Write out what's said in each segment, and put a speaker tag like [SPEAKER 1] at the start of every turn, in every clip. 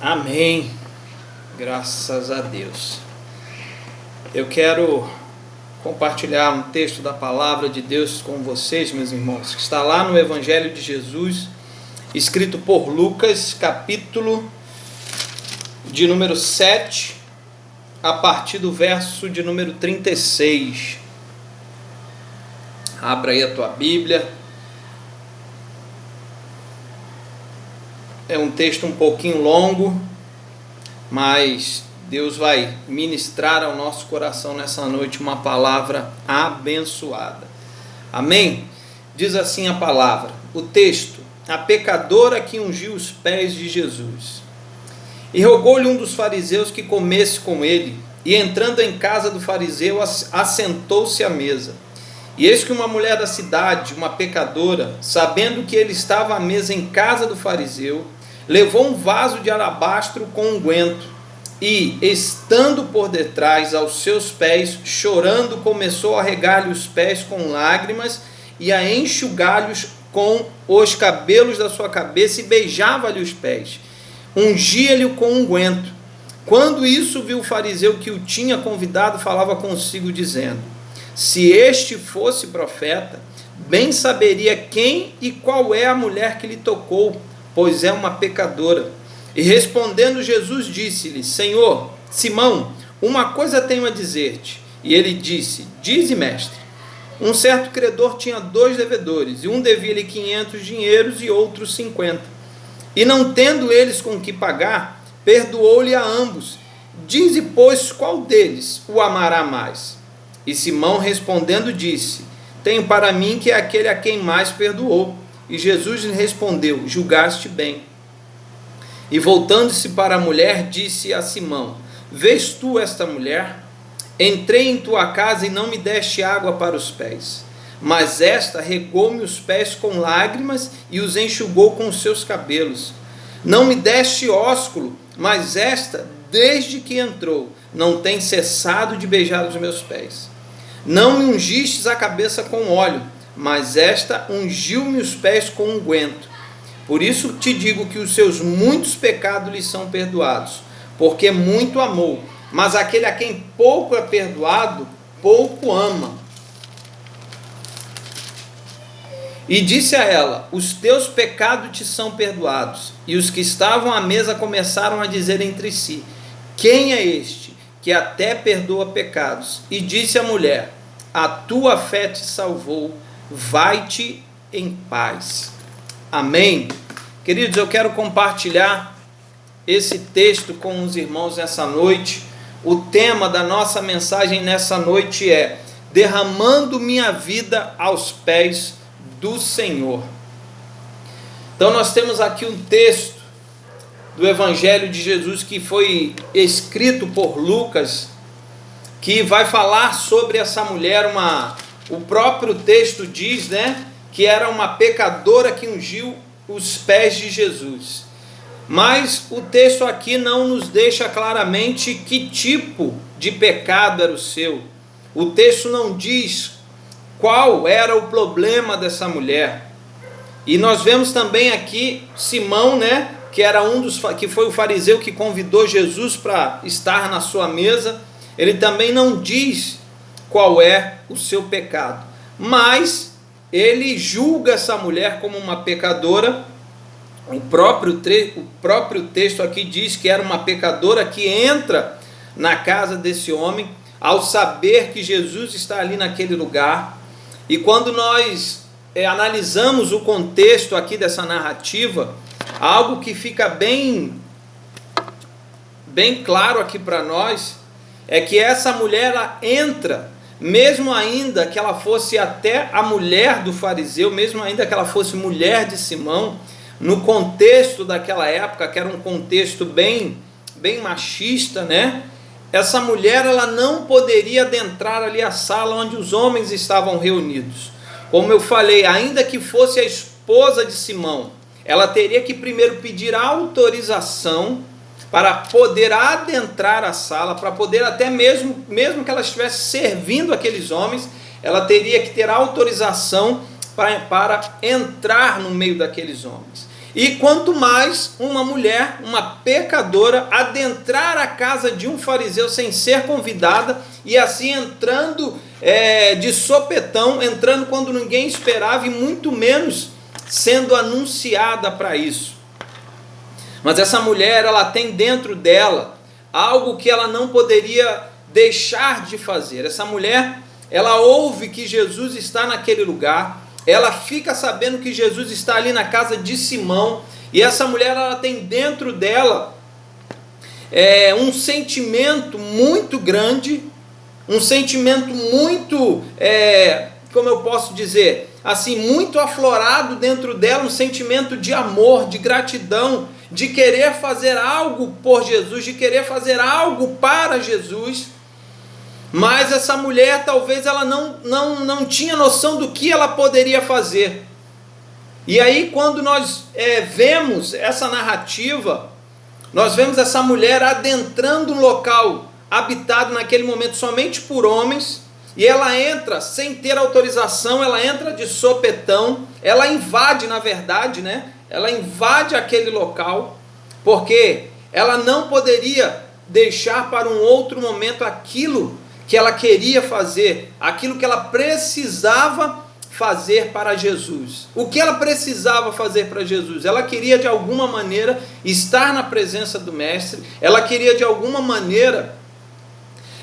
[SPEAKER 1] Amém. Graças a Deus. Eu quero compartilhar um texto da palavra de Deus com vocês, meus irmãos, que está lá no Evangelho de Jesus, escrito por Lucas, capítulo de número 7, a partir do verso de número 36. Abra aí a tua Bíblia. É um texto um pouquinho longo, mas Deus vai ministrar ao nosso coração nessa noite uma palavra abençoada. Amém? Diz assim a palavra, o texto: a pecadora que ungiu os pés de Jesus. E rogou-lhe um dos fariseus que comesse com ele, e entrando em casa do fariseu, assentou-se à mesa. E eis que uma mulher da cidade, uma pecadora, sabendo que ele estava à mesa em casa do fariseu, levou um vaso de alabastro com unguento, e, estando por detrás aos seus pés, chorando, começou a regar-lhe os pés com lágrimas, e a enxugar-lhes com os cabelos da sua cabeça, e beijava-lhe os pés, ungia-lhe com unguento. Quando isso viu o fariseu que o tinha convidado, falava consigo, dizendo: se este fosse profeta, bem saberia quem e qual é a mulher que lhe tocou, pois é uma pecadora. E respondendo Jesus, disse-lhe: Senhor, Simão, uma coisa tenho a dizer-te. E ele disse: dize, mestre. Um certo credor tinha 2 devedores, e um devia-lhe 500 dinheiros e outro 50. E não tendo eles com que pagar, perdoou-lhe a ambos. Dize, pois, qual deles o amará mais? E Simão respondendo disse: tenho para mim que é aquele a quem mais perdoou. E Jesus lhe respondeu: julgaste bem. E voltando-se para a mulher, disse a Simão: vês tu esta mulher? Entrei em tua casa e não me deste água para os pés, mas esta regou-me os pés com lágrimas e os enxugou com os seus cabelos. Não me deste ósculo, mas esta, desde que entrou, não tem cessado de beijar os meus pés. Não me ungistes a cabeça com óleo, mas esta ungiu-me os pés com unguento. Por isso te digo que os seus muitos pecados lhe são perdoados, porque muito amou. Mas aquele a quem pouco é perdoado, pouco ama. E disse a ela: os teus pecados te são perdoados. E os que estavam à mesa começaram a dizer entre si: quem é este que até perdoa pecados? E disse a mulher: a tua fé te salvou, vai-te em paz. Amém? Queridos, eu quero compartilhar esse texto com os irmãos nessa noite. O tema da nossa mensagem nessa noite é: derramando minha vida aos pés do Senhor. Então nós temos aqui um texto do Evangelho de Jesus que foi escrito por Lucas, que vai falar sobre essa mulher. O próprio texto diz, que era uma pecadora que ungiu os pés de Jesus. Mas o texto aqui não nos deixa claramente que tipo de pecado era o seu. O texto não diz qual era o problema dessa mulher. E nós vemos também aqui Simão, que era que foi o fariseu que convidou Jesus para estar na sua mesa. Ele também não diz qual é o seu pecado, mas ele julga essa mulher como uma pecadora. O próprio texto aqui diz que era uma pecadora que entra na casa desse homem ao saber que Jesus está ali naquele lugar. E quando nós analisamos o contexto aqui dessa narrativa, algo que fica bem claro aqui para nós é que essa mulher, ela entra, mesmo ainda que ela fosse até a mulher do fariseu, mesmo ainda que ela fosse mulher de Simão, no contexto daquela época, que era um contexto bem machista, essa mulher, ela não poderia adentrar ali a sala onde os homens estavam reunidos. Como eu falei, ainda que fosse a esposa de Simão, ela teria que primeiro pedir autorização para poder adentrar a sala, para poder até mesmo que ela estivesse servindo aqueles homens, ela teria que ter autorização para entrar no meio daqueles homens. E quanto mais uma mulher, uma pecadora, adentrar a casa de um fariseu sem ser convidada, e assim entrando de sopetão, entrando quando ninguém esperava, e muito menos sendo anunciada para isso. Mas essa mulher, ela tem dentro dela algo que ela não poderia deixar de fazer. Essa mulher, ela ouve que Jesus está naquele lugar, ela fica sabendo que Jesus está ali na casa de Simão, e essa mulher, ela tem dentro dela um sentimento muito grande, um sentimento muito, como eu posso dizer, assim, muito aflorado dentro dela, um sentimento de amor, de gratidão, de querer fazer algo por Jesus, de querer fazer algo para Jesus. Mas essa mulher, talvez ela não tinha noção do que ela poderia fazer. E aí, quando nós vemos essa narrativa, nós vemos essa mulher adentrando um local habitado naquele momento somente por homens, e ela entra sem ter autorização, ela entra de sopetão, ela invade, na verdade, né? Ela invade aquele local, porque ela não poderia deixar para um outro momento aquilo que ela queria fazer, aquilo que ela precisava fazer para Jesus. O que ela precisava fazer para Jesus? Ela queria de alguma maneira estar na presença do Mestre, ela queria de alguma maneira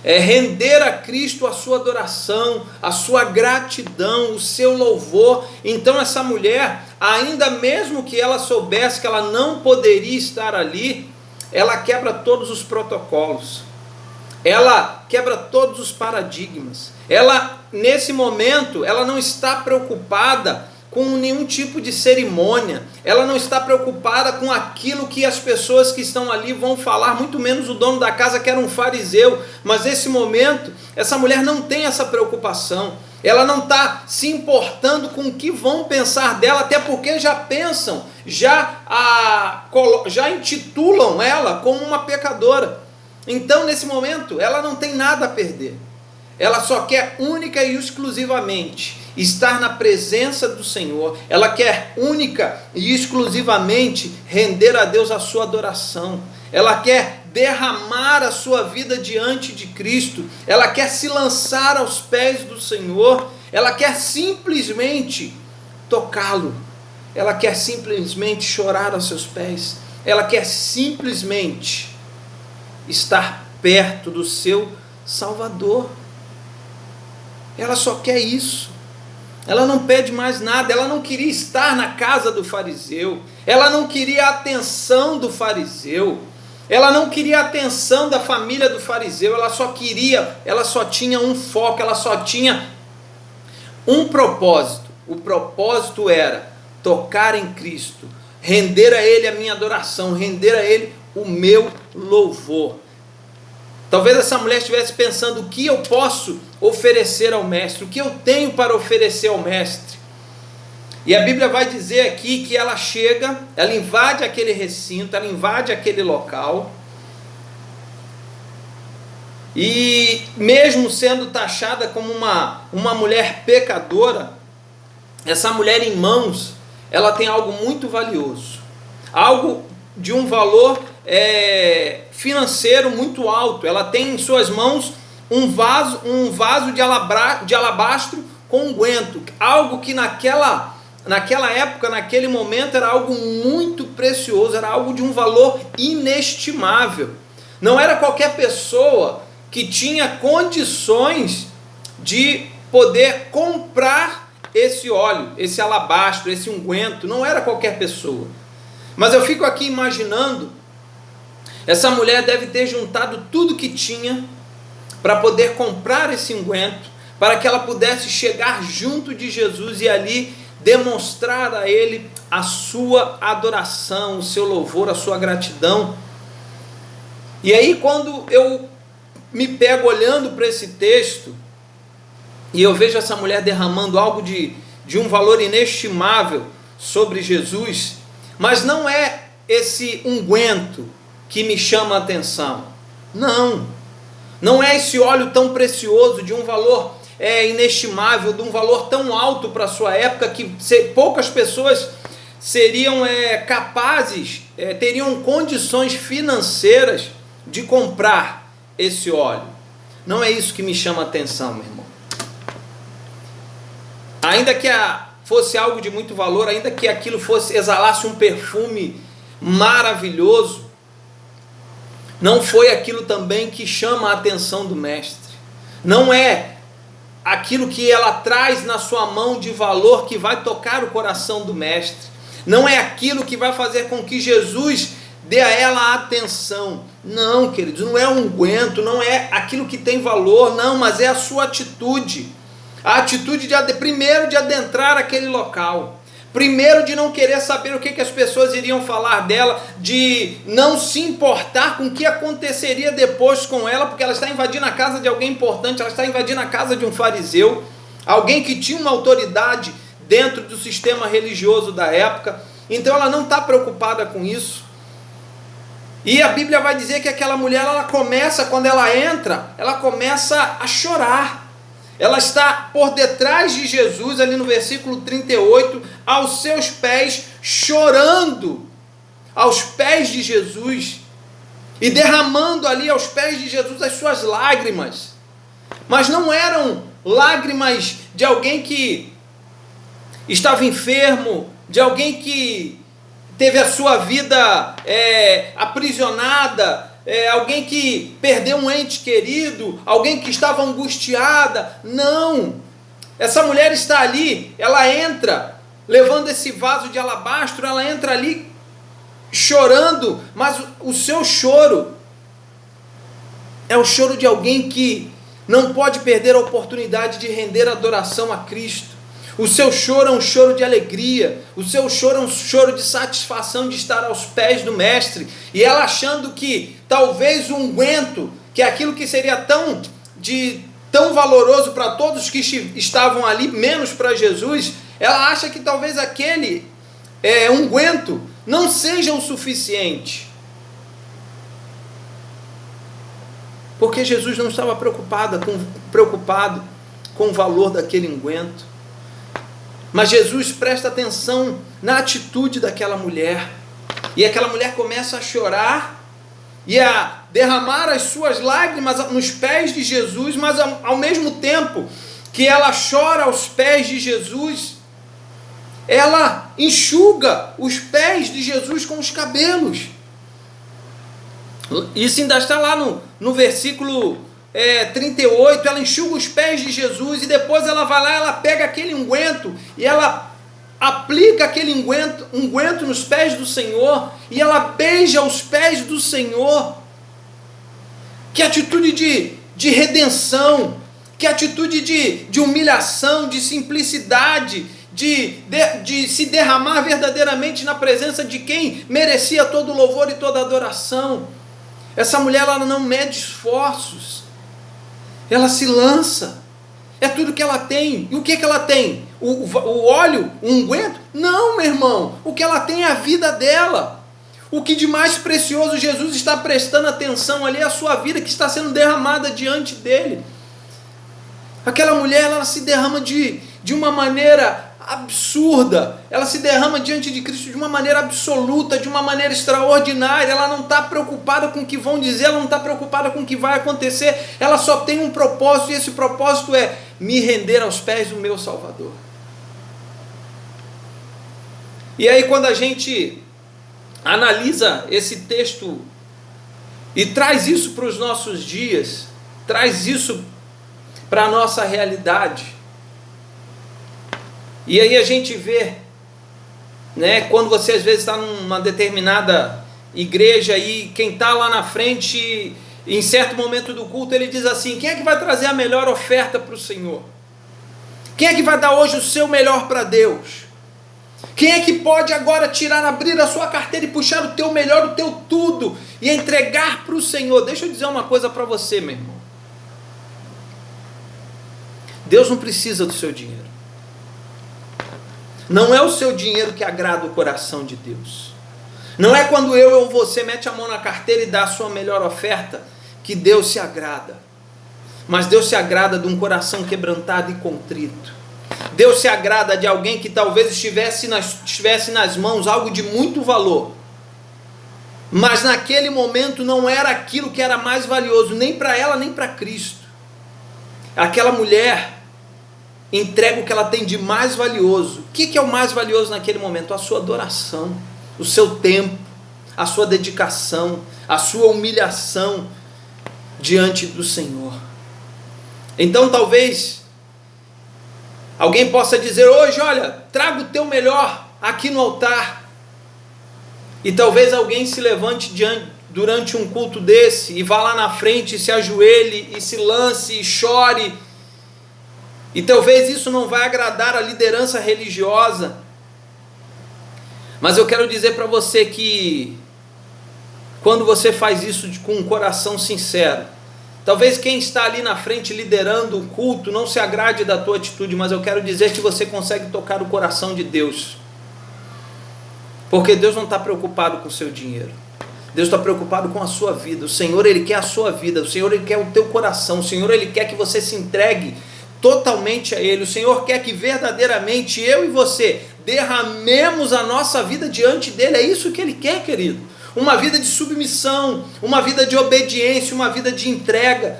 [SPEAKER 1] render a Cristo a sua adoração, a sua gratidão, o seu louvor. Então essa mulher, ainda mesmo que ela soubesse que ela não poderia estar ali, ela quebra todos os protocolos, ela quebra todos os paradigmas. Ela, nesse momento, ela não está preocupada com nenhum tipo de cerimônia, ela não está preocupada com aquilo que as pessoas que estão ali vão falar, muito menos o dono da casa, que era um fariseu. Mas nesse momento, essa mulher não tem essa preocupação, ela não está se importando com o que vão pensar dela, até porque já pensam, já intitulam ela como uma pecadora. Então, nesse momento, ela não tem nada a perder. Ela só quer única e exclusivamente estar na presença do Senhor. Ela quer única e exclusivamente render a Deus a sua adoração. Ela quer derramar a sua vida diante de Cristo. Ela quer se lançar aos pés do Senhor. Ela quer simplesmente tocá-lo. Ela quer simplesmente chorar aos seus pés. Ela quer simplesmente estar perto do seu Salvador. Ela só quer isso. Ela não pede mais nada. Ela não queria estar na casa do fariseu. Ela não queria a atenção do fariseu. Ela não queria a atenção da família do fariseu. Ela só tinha um foco, ela só tinha um propósito. O propósito era tocar em Cristo, render a Ele a minha adoração, render a Ele o meu louvor. Talvez essa mulher estivesse pensando: o que eu posso oferecer ao Mestre? O que eu tenho para oferecer ao Mestre? E a Bíblia vai dizer aqui que ela chega, ela invade aquele recinto, ela invade aquele local, e mesmo sendo taxada como uma mulher pecadora, essa mulher em mãos, ela tem algo muito valioso, algo de um valor financeiro muito alto. Ela tem em suas mãos um vaso de alabastro com unguento, algo que naquela época, naquele momento, era algo muito precioso, era algo de um valor inestimável. Não era qualquer pessoa que tinha condições de poder comprar esse óleo, esse alabastro, esse unguento. Não era qualquer pessoa. Mas eu fico aqui imaginando, essa mulher deve ter juntado tudo que tinha para poder comprar esse unguento, para que ela pudesse chegar junto de Jesus e ali demonstrar a Ele a sua adoração, o seu louvor, a sua gratidão. E aí, quando eu me pego olhando para esse texto, e eu vejo essa mulher derramando algo de um valor inestimável sobre Jesus, mas não é esse unguento que me chama a atenção. Não é esse óleo tão precioso, de um valor inestimável, de um valor tão alto para a sua época, que poucas pessoas seriam capazes, teriam condições financeiras de comprar esse óleo. Não é isso que me chama a atenção, meu irmão. Ainda que fosse algo de muito valor, ainda que aquilo exalasse um perfume maravilhoso, não foi aquilo também que chama a atenção do mestre. Não é aquilo que ela traz na sua mão de valor que vai tocar o coração do mestre. Não é aquilo que vai fazer com que Jesus dê a ela atenção. Não, queridos, não é um unguento, não é aquilo que tem valor, não, mas é a sua atitude. A atitude primeiro de adentrar aquele local. Primeiro de não querer saber o que as pessoas iriam falar dela, de não se importar com o que aconteceria depois com ela, porque ela está invadindo a casa de alguém importante, ela está invadindo a casa de um fariseu, alguém que tinha uma autoridade dentro do sistema religioso da época. Então ela não está preocupada com isso. E a Bíblia vai dizer que aquela mulher, quando ela entra, ela começa a chorar. Ela está por detrás de Jesus, ali no versículo 38, aos seus pés, chorando, aos pés de Jesus, e derramando ali aos pés de Jesus as suas lágrimas. Mas não eram lágrimas de alguém que estava enfermo, de alguém que teve a sua vida aprisionada, alguém que perdeu um ente querido, alguém que estava angustiada. Não, essa mulher está ali, ela entra levando esse vaso de alabastro, ela entra ali chorando, mas o seu choro é o choro de alguém que não pode perder a oportunidade de render adoração a Cristo. O seu choro é um choro de alegria, o seu choro é um choro de satisfação de estar aos pés do mestre, e ela achando que talvez o unguento, que é aquilo que seria tão valoroso para todos que estavam ali, menos para Jesus, ela acha que talvez aquele unguento não seja o suficiente, porque Jesus não estava preocupado com o valor daquele unguento. Mas Jesus presta atenção na atitude daquela mulher. E aquela mulher começa a chorar e a derramar as suas lágrimas nos pés de Jesus, mas ao mesmo tempo que ela chora aos pés de Jesus, ela enxuga os pés de Jesus com os cabelos. Isso ainda está lá no versículo 38, ela enxuga os pés de Jesus, e depois ela vai lá, ela pega aquele unguento e ela aplica aquele unguento nos pés do Senhor, e ela beija os pés do Senhor. Que atitude de redenção, que atitude de humilhação, de simplicidade, de se derramar verdadeiramente na presença de quem merecia todo o louvor e toda a adoração. Essa mulher, ela não mede esforços, ela se lança, é tudo que ela tem. E o que ela tem? O óleo, o unguento? Não, meu irmão, o que ela tem é a vida dela. O que de mais precioso Jesus está prestando atenção ali é a sua vida que está sendo derramada diante dele. Aquela mulher, ela se derrama de uma maneira absurda, ela se derrama diante de Cristo de uma maneira absoluta, de uma maneira extraordinária. Ela não está preocupada com o que vão dizer, ela não está preocupada com o que vai acontecer, ela só tem um propósito, e esse propósito é me render aos pés do meu Salvador. E aí, quando a gente analisa esse texto e traz isso para os nossos dias, traz isso para a nossa realidade, e aí a gente vê, né, quando você às vezes está numa determinada igreja e quem está lá na frente, em certo momento do culto, ele diz assim: quem é que vai trazer a melhor oferta para o Senhor? Quem é que vai dar hoje o seu melhor para Deus? Quem é que pode agora abrir a sua carteira e puxar o teu melhor, o teu tudo, e entregar para o Senhor? Deixa eu dizer uma coisa para você, meu irmão. Deus não precisa do seu dinheiro. Não é o seu dinheiro que agrada o coração de Deus. Não é quando eu ou você mete a mão na carteira e dá a sua melhor oferta que Deus se agrada. Mas Deus se agrada de um coração quebrantado e contrito. Deus se agrada de alguém que talvez estivesse nas mãos algo de muito valor, mas naquele momento não era aquilo que era mais valioso, nem para ela, nem para Cristo. Aquela mulher entrega o que ela tem de mais valioso. O que é o mais valioso naquele momento? A sua adoração, o seu tempo, a sua dedicação, a sua humilhação diante do Senhor. Então talvez alguém possa dizer hoje, olha, traga o teu melhor aqui no altar. E talvez alguém se levante durante um culto desse e vá lá na frente, e se ajoelhe, e se lance, e chore. E talvez isso não vai agradar a liderança religiosa. Mas eu quero dizer para você que quando você faz isso com um coração sincero, talvez quem está ali na frente liderando o culto não se agrade da tua atitude, mas eu quero dizer que você consegue tocar o coração de Deus. Porque Deus não está preocupado com o seu dinheiro. Deus está preocupado com a sua vida. O Senhor, Ele quer a sua vida. O Senhor, Ele quer o teu coração. O Senhor, Ele quer que você se entregue totalmente a Ele. O Senhor quer que verdadeiramente eu e você derramemos a nossa vida diante dEle. É isso que Ele quer, querido. Uma vida de submissão, uma vida de obediência, uma vida de entrega.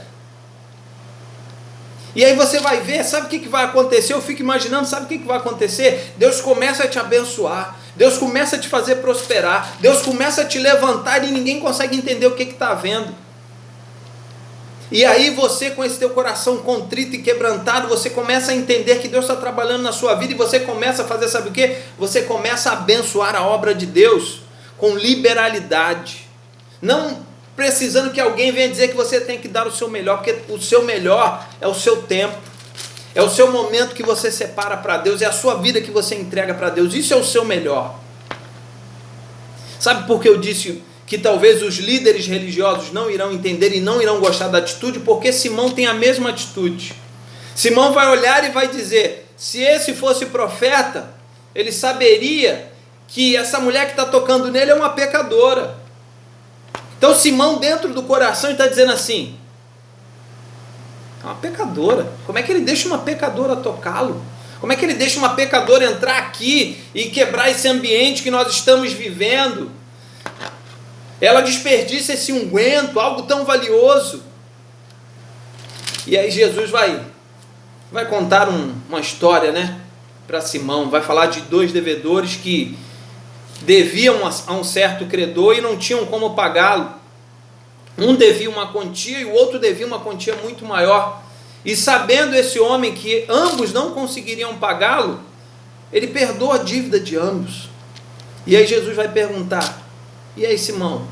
[SPEAKER 1] E aí você vai ver, sabe o que vai acontecer? Eu fico imaginando, sabe o que vai acontecer? Deus começa a te abençoar, Deus começa a te fazer prosperar, Deus começa a te levantar e ninguém consegue entender o que está havendo. E aí você, com esse teu coração contrito e quebrantado, você começa a entender que Deus está trabalhando na sua vida e você começa a fazer, sabe o quê? Você começa a abençoar a obra de Deus com liberalidade, não precisando que alguém venha dizer que você tem que dar o seu melhor, porque o seu melhor é o seu tempo, é o seu momento que você separa para Deus, é a sua vida que você entrega para Deus, isso é o seu melhor. Sabe por que eu disse que talvez os líderes religiosos não irão entender e não irão gostar da atitude? Porque Simão tem a mesma atitude. Simão vai olhar e vai dizer, se esse fosse profeta, ele saberia que essa mulher que está tocando nele é uma pecadora. Então Simão, dentro do coração, está dizendo assim, é uma pecadora. Como é que ele deixa uma pecadora tocá-lo? Como é que ele deixa uma pecadora entrar aqui e quebrar esse ambiente que nós estamos vivendo? Ela desperdiça esse unguento, algo tão valioso. E aí Jesus vai contar uma história, né, para Simão. Vai falar de dois devedores que deviam a um certo credor e não tinham como pagá-lo. Um devia uma quantia e o outro devia uma quantia muito maior. E sabendo esse homem que ambos não conseguiriam pagá-lo, ele perdoa a dívida de ambos. E aí Jesus vai perguntar, e aí Simão,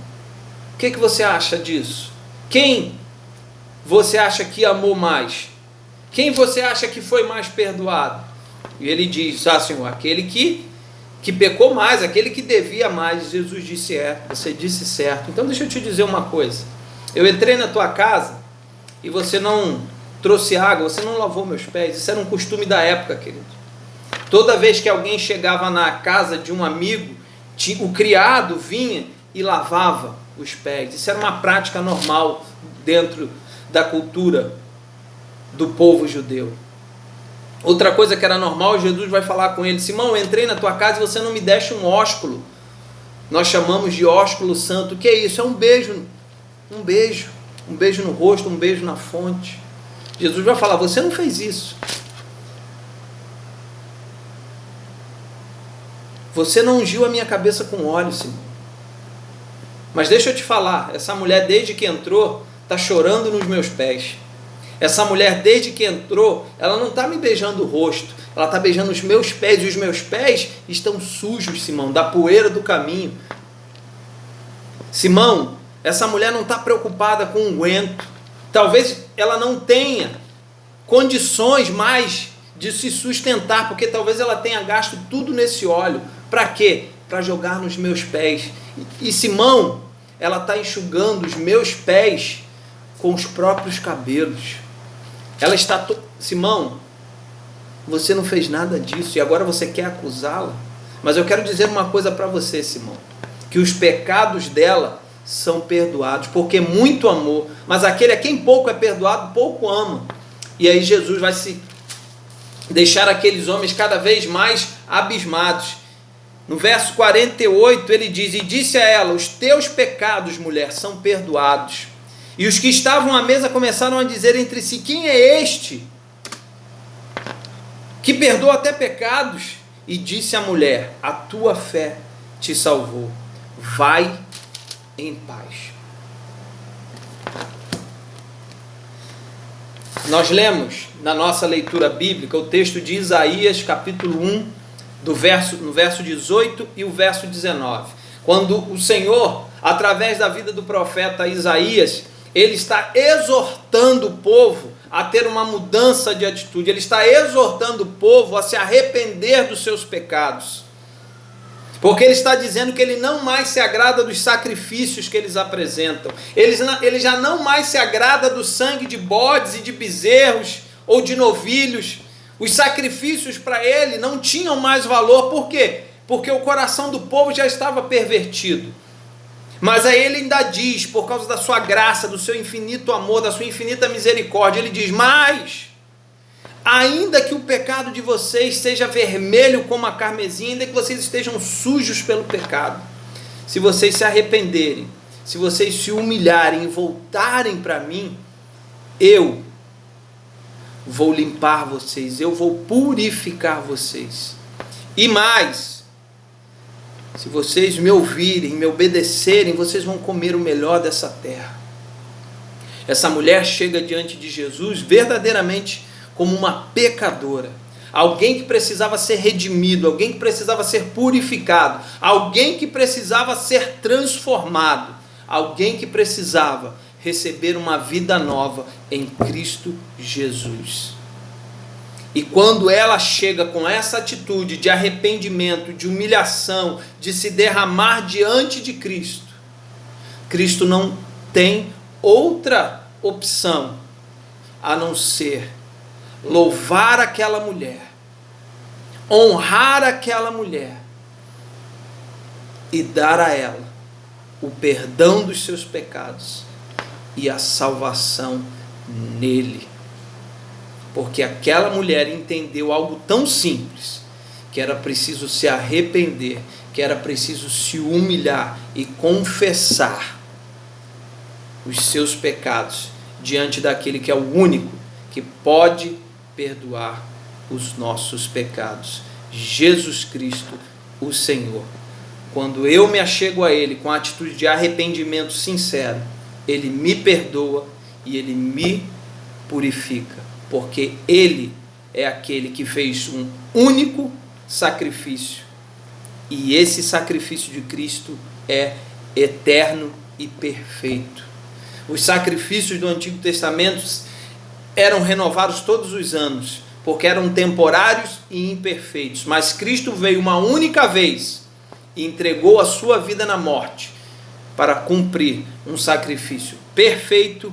[SPEAKER 1] o que você acha disso? Quem você acha que amou mais? Quem você acha que foi mais perdoado? E ele diz, Senhor, aquele que pecou mais, aquele que devia mais. Jesus disse, você disse certo. Então deixa eu te dizer uma coisa, eu entrei na tua casa e você não trouxe água, você não lavou meus pés. Isso era um costume da época, querido. Toda vez que alguém chegava na casa de um amigo, o criado vinha e lavava os pés. Isso era uma prática normal dentro da cultura do povo judeu. Outra coisa que era normal, Jesus vai falar com ele, Simão, eu entrei na tua casa e você não me deste um ósculo. Nós chamamos de ósculo santo. O que é isso? É um beijo no rosto, um beijo na fonte. Jesus vai falar, você não fez isso. Você não ungiu a minha cabeça com óleo, Simão. Mas deixa eu te falar, essa mulher desde que entrou, está chorando nos meus pés. Essa mulher desde que entrou, ela não está me beijando o rosto, ela está beijando os meus pés, e os meus pés estão sujos, Simão, da poeira do caminho. Simão, essa mulher não está preocupada com unguento, talvez ela não tenha condições mais de se sustentar, porque talvez ela tenha gasto tudo nesse óleo. Para quê? Para jogar nos meus pés. E Simão, ela está enxugando os meus pés com os próprios cabelos. Ela está... Simão, você não fez nada disso e agora você quer acusá-la? Mas eu quero dizer uma coisa para você, Simão, que os pecados dela são perdoados, porque muito amor, mas aquele a quem pouco é perdoado, pouco ama. E aí Jesus vai se deixar aqueles homens cada vez mais abismados. No verso 48 ele diz: e disse a ela: os teus pecados, mulher, são perdoados. E os que estavam à mesa começaram a dizer entre si: quem é este que perdoa até pecados? E disse a mulher: a tua fé te salvou, vai em paz. Nós lemos na nossa leitura bíblica o texto de Isaías, capítulo 1, no verso 18 e o verso 19. Quando o Senhor, através da vida do profeta Isaías, ele está exortando o povo a ter uma mudança de atitude. Ele está exortando o povo a se arrepender dos seus pecados. Porque ele está dizendo que ele não mais se agrada dos sacrifícios que eles apresentam. Ele já não mais se agrada do sangue de bodes e de bezerros ou de novilhos. Os sacrifícios para ele não tinham mais valor. Por quê? Porque o coração do povo já estava pervertido. Mas aí ele ainda diz, por causa da sua graça, do seu infinito amor, da sua infinita misericórdia, ele diz: mas ainda que o pecado de vocês seja vermelho como a carmesim, ainda que vocês estejam sujos pelo pecado, se vocês se arrependerem, se vocês se humilharem e voltarem para mim, eu vou limpar vocês, eu vou purificar vocês. E mais, se vocês me ouvirem, me obedecerem, vocês vão comer o melhor dessa terra. Essa mulher chega diante de Jesus verdadeiramente como uma pecadora, alguém que precisava ser redimido, alguém que precisava ser purificado, alguém que precisava ser transformado, alguém que precisava receber uma vida nova em Cristo Jesus. E quando ela chega com essa atitude de arrependimento, de humilhação, de se derramar diante de Cristo, Cristo não tem outra opção a não ser louvar aquela mulher, honrar aquela mulher e dar a ela o perdão dos seus pecados e a salvação nele. Porque aquela mulher entendeu algo tão simples, que era preciso se arrepender, que era preciso se humilhar e confessar os seus pecados diante daquele que é o único que pode perdoar os nossos pecados, Jesus Cristo, o Senhor. Quando eu me achego a Ele com a atitude de arrependimento sincero, Ele me perdoa e Ele me purifica, porque Ele é aquele que fez um único sacrifício, e esse sacrifício de Cristo é eterno e perfeito. Os sacrifícios do Antigo Testamento eram renovados todos os anos, porque eram temporários e imperfeitos, mas Cristo veio uma única vez e entregou a sua vida na morte para cumprir um sacrifício perfeito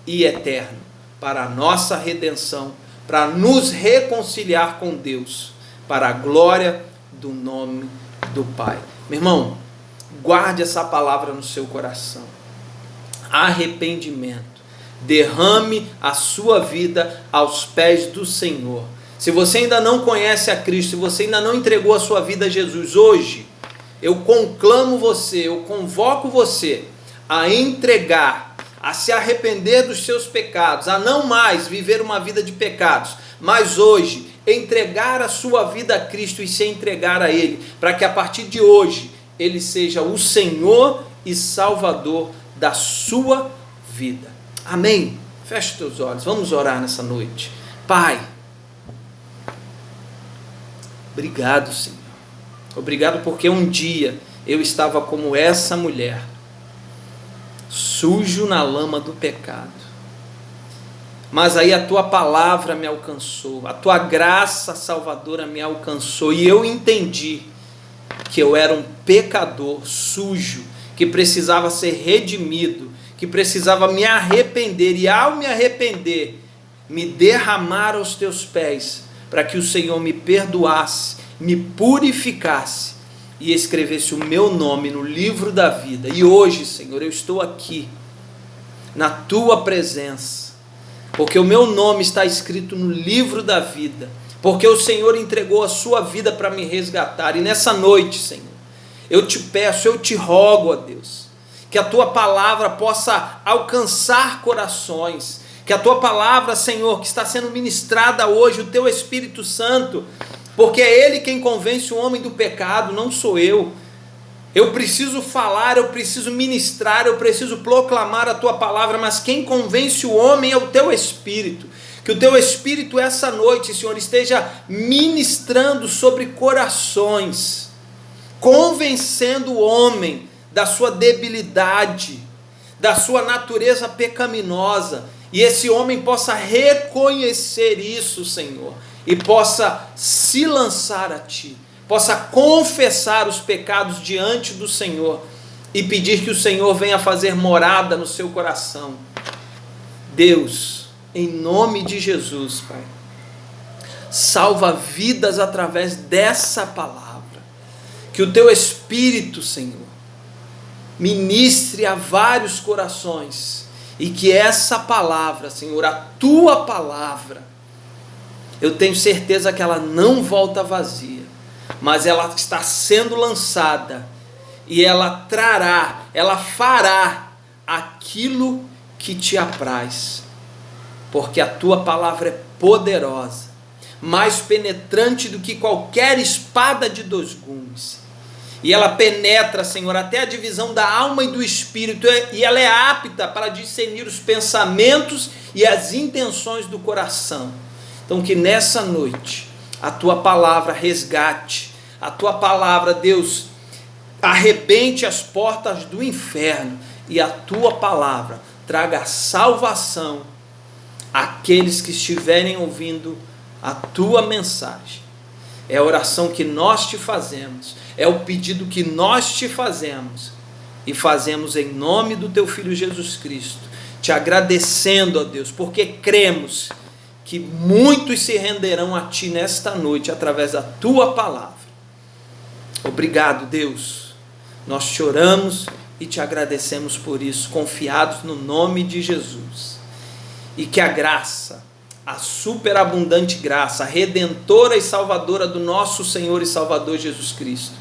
[SPEAKER 1] e eterno para a nossa redenção, para nos reconciliar com Deus, para a glória do nome do Pai. Meu irmão, guarde essa palavra no seu coração. Arrependimento. Derrame a sua vida aos pés do Senhor. Se você ainda não conhece a Cristo, se você ainda não entregou a sua vida a Jesus, hoje eu conclamo você, eu convoco você a entregar, a se arrepender dos seus pecados, a não mais viver uma vida de pecados, mas hoje entregar a sua vida a Cristo e se entregar a Ele, para que a partir de hoje Ele seja o Senhor e Salvador da sua vida. Amém? Feche os teus olhos, vamos orar nessa noite. Pai, obrigado, Senhor. Obrigado porque um dia eu estava como essa mulher, sujo na lama do pecado. Mas aí a tua palavra me alcançou, a tua graça salvadora me alcançou, e eu entendi que eu era um pecador sujo, que precisava ser redimido, que precisava me arrepender, e ao me arrepender, me derramar aos teus pés, para que o Senhor me perdoasse, me purificasse e escrevesse o meu nome no livro da vida. E hoje, Senhor, eu estou aqui, na tua presença, porque o meu nome está escrito no livro da vida, porque o Senhor entregou a sua vida para me resgatar. E nessa noite, Senhor, eu te peço, eu te rogo, ó Deus, que a tua palavra possa alcançar corações, que a tua palavra, Senhor, que está sendo ministrada hoje, o teu Espírito Santo, porque é Ele quem convence o homem do pecado, não sou eu. Eu preciso falar, eu preciso ministrar, eu preciso proclamar a tua palavra, mas quem convence o homem é o teu Espírito. Que o teu Espírito essa noite, Senhor, esteja ministrando sobre corações, convencendo o homem da sua debilidade, da sua natureza pecaminosa, e esse homem possa reconhecer isso, Senhor, e possa se lançar a Ti, possa confessar os pecados diante do Senhor e pedir que o Senhor venha fazer morada no seu coração. Deus, em nome de Jesus, Pai, salva vidas através dessa palavra, que o Teu Espírito, Senhor, ministre a vários corações, e que essa palavra, Senhor, a Tua palavra, eu tenho certeza que ela não volta vazia, mas ela está sendo lançada, e ela trará, ela fará aquilo que Te apraz, porque a Tua palavra é poderosa, mais penetrante do que qualquer espada de 2 gumes, e ela penetra, Senhor, até a divisão da alma e do espírito, e ela é apta para discernir os pensamentos e as intenções do coração. Então que nessa noite a Tua palavra resgate, a Tua palavra, Deus, arrebente as portas do inferno, e a Tua palavra traga salvação àqueles que estiverem ouvindo a Tua mensagem. É a oração que nós Te fazemos, é o pedido que nós Te fazemos, e fazemos em nome do Teu Filho Jesus Cristo, Te agradecendo, ó Deus, porque cremos que muitos se renderão a Ti nesta noite, através da Tua palavra. Obrigado, Deus, nós Te oramos e Te agradecemos por isso, confiados no nome de Jesus, e que a graça, a superabundante graça, a redentora e salvadora do nosso Senhor e Salvador Jesus Cristo,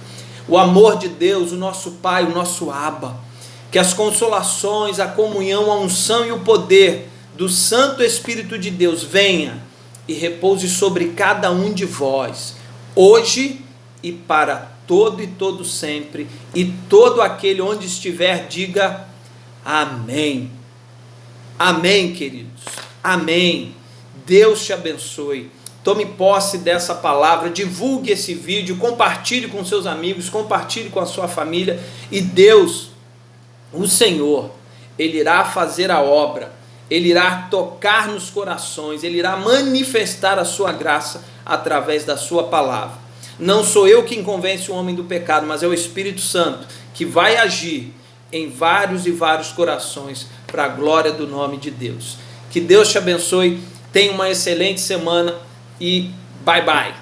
[SPEAKER 1] o amor de Deus, o nosso Pai, o nosso Abba, que as consolações, a comunhão, a unção e o poder do Santo Espírito de Deus venha e repouse sobre cada um de vós, hoje e para todo e todo sempre, e todo aquele onde estiver diga amém. Amém, queridos, amém. Deus te abençoe. Tome posse dessa palavra, divulgue esse vídeo, compartilhe com seus amigos, compartilhe com a sua família, e Deus, o Senhor, Ele irá fazer a obra, Ele irá tocar nos corações, Ele irá manifestar a sua graça através da sua palavra. Não sou eu quem convence o homem do pecado, mas é o Espírito Santo que vai agir em vários e vários corações para a glória do nome de Deus. Que Deus te abençoe, tenha uma excelente semana e bye bye.